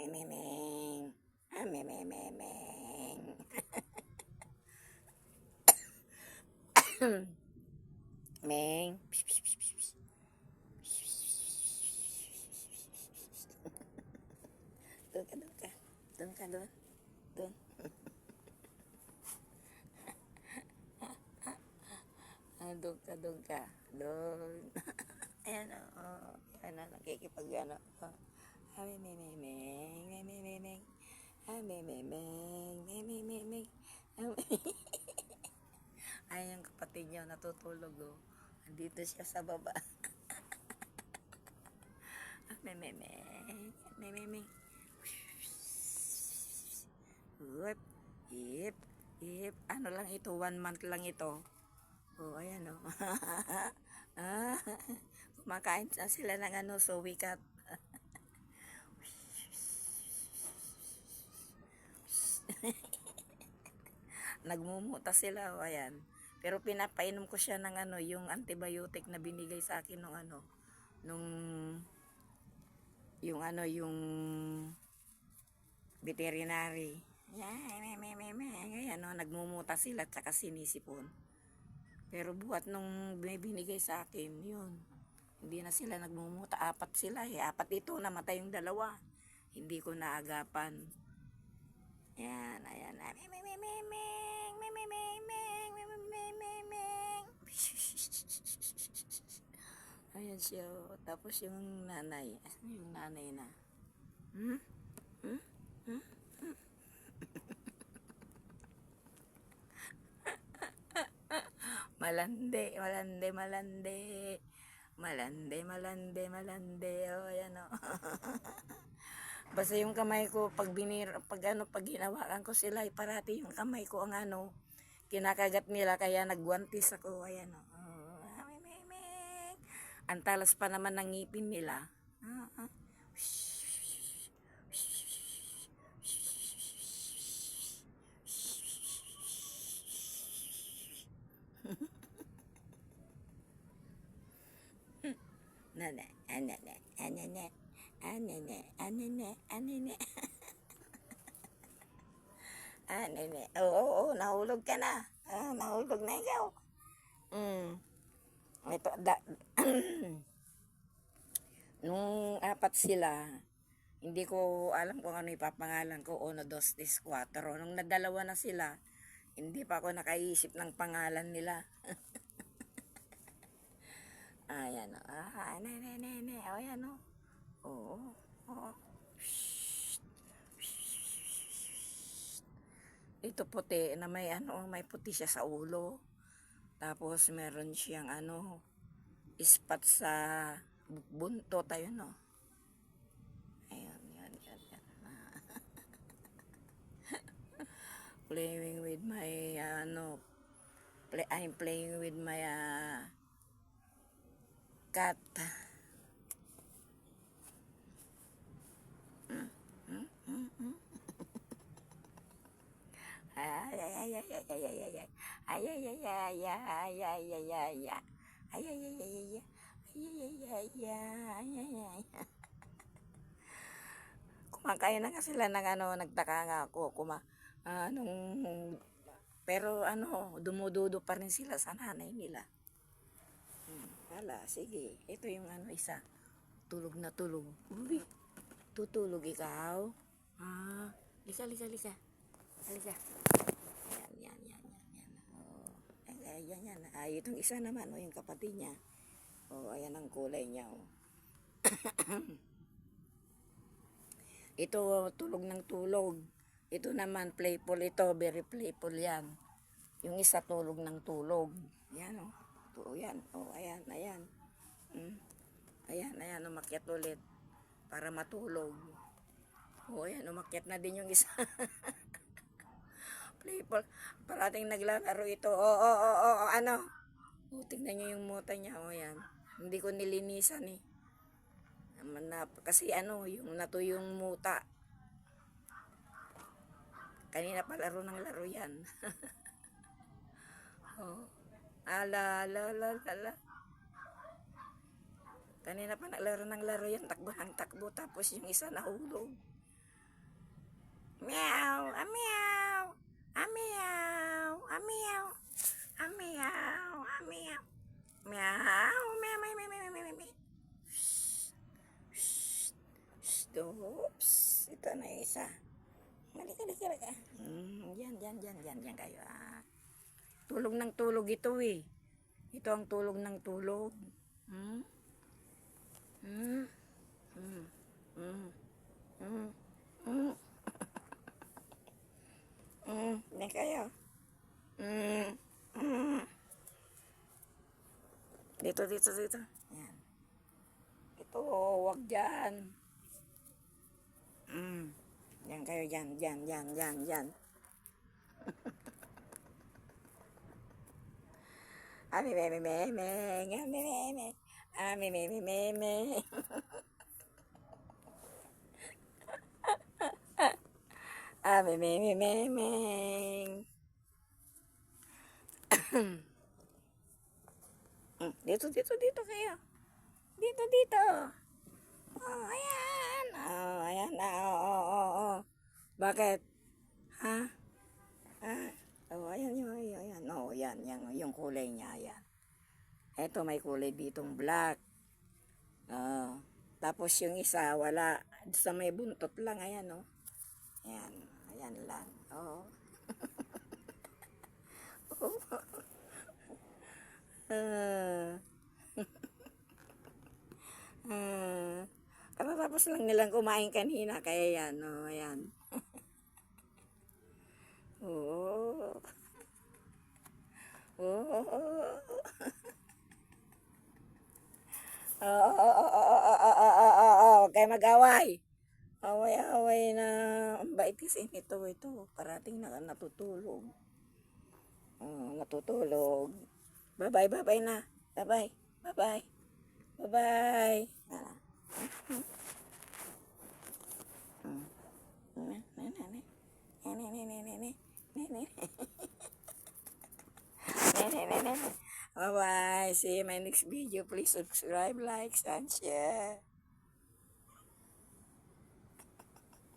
Memeng. Memeng. Meng. Doon ka, doon ka. Doon ka, doon. Doon. Doon ka, doon ka. Doon. Ayan o. Ayan o, nakikipag ano. Memeng. Memeng. Memeng. Memeng. Ayan yung kapatid niya natutulog o. Andito siya sa baba. Memeng. Memeng. Hup. Hip. Hip. Ano lang ito, 1 month lang ito. Oh, ayan o. Kumakain na sila ng ano, suwikat. Nagmumuta sila o, ayan. Pero pinapainom ko siya ng ano, yung antibiotic na binigay sa akin nung ano, nung yung ano, yung veterinary. Ayan o, nagmumuta sila at saka sinisipon. Pero buhat nung binigay sa akin, yun. Hindi na sila nagmumuta. 4 sila eh. 4 ito, namatay yung 2. Hindi ko naagapan. Yan, ayan. Ayan siya. Tapos yung nanay. Yung nanay na. Malande, malande, malande. Malande, malande, malande. Oh, ayan o. Basta yung kamay ko, pag ginawakan ko sila, parati yung kamay ko ang ano, kinakagat nila, kaya nagwantis ako. Ayan o. Ang talas pa naman ng ngipin nila. Nana, anane, anane, anane, anane, anane. Anane. Oo, nahulog ka na. Nahulog na ikaw. Ito, nung 4 sila, hindi ko alam kung ano ipapangalan ko, 1, 2, 3, 4. Nung nadalawa na sila, hindi pa ako nakaisip ng pangalan nila. Ayan o. Nene. Ayan o. Oo. Oo. Ito puti na may ano, may puti siya sa ulo. Tapos meron siyang ano, spot sa buntot, ayun o. Ayan. Playing with my ano, I'm playing with my cat. Kumakain na nga sila ng ano, nagtaka nga ako, pero ano, dumududo pa rin sila sa nanay nila. Hala, sige, ito yung ano, isa, tulog na tulog. Uy, tutulog ikaw? Lika. Halika. Yan. Oh, yan. Itong isa naman, yung kapatid niya. Ayan ang kulay niya. Ito, tulog ng tulog. Ito naman, playful ito. Very playful yan. Yung isa, tulog ng tulog. Yan, yan. Ayan. Ayan, umakyat ulit. Para matulog. Ayan, umakyat na din yung isa. Playful. Parating naglalaro ito. Ano? Tignan nyo yung muta niya. Ayan. Hindi ko nilinisan eh. Kasi ano, yung natuyong muta. Kanina pa laro ng laro yan. Ala. Kanina pa naglaro ng laro yan. Takbo ng takbo. Tapos yung isa nahulog. Meow, ah, meow, ah, meow, ah, meow, ah, meow, ah, meow. Meow, meow, meow, meow, meow, meow, meow. Oops, ito na isa. Halika. Diyan kayo. Ah. Tulog ng tulog ito eh. Ito ang tulog ng tulog. Hmm? Hmm? Hmm? Hmm? Hmm? Hmm? Diyan kayo. Hmm? Hmm? Dito. Yan. Ito, wag dyan. Diyan kayo, dyan. Ami, me. Ami, me. Ami, me. Dito kayo. Dito. Oh, ayan. Oh, ayan na. Oh. Bakit? Ha? Oh, ayan. Oh, yan. Yung kulay niya, ayan. Eto, may kulay ditong black. Oh. Tapos yung isa, wala. Sa may buntot lang, ayan, oh. Ayan lang. Oh. Ah. Katatapos lang nilang kumain kanina, kaya yan, oh, ayan. Oo. Huwag kayo mag-away. Away na. Ang bait kasi ito. Parating na natutulog. Natutulog. Bye-bye na. Bye-bye. Bye-bye. See you in my next video. Please subscribe, like, and share.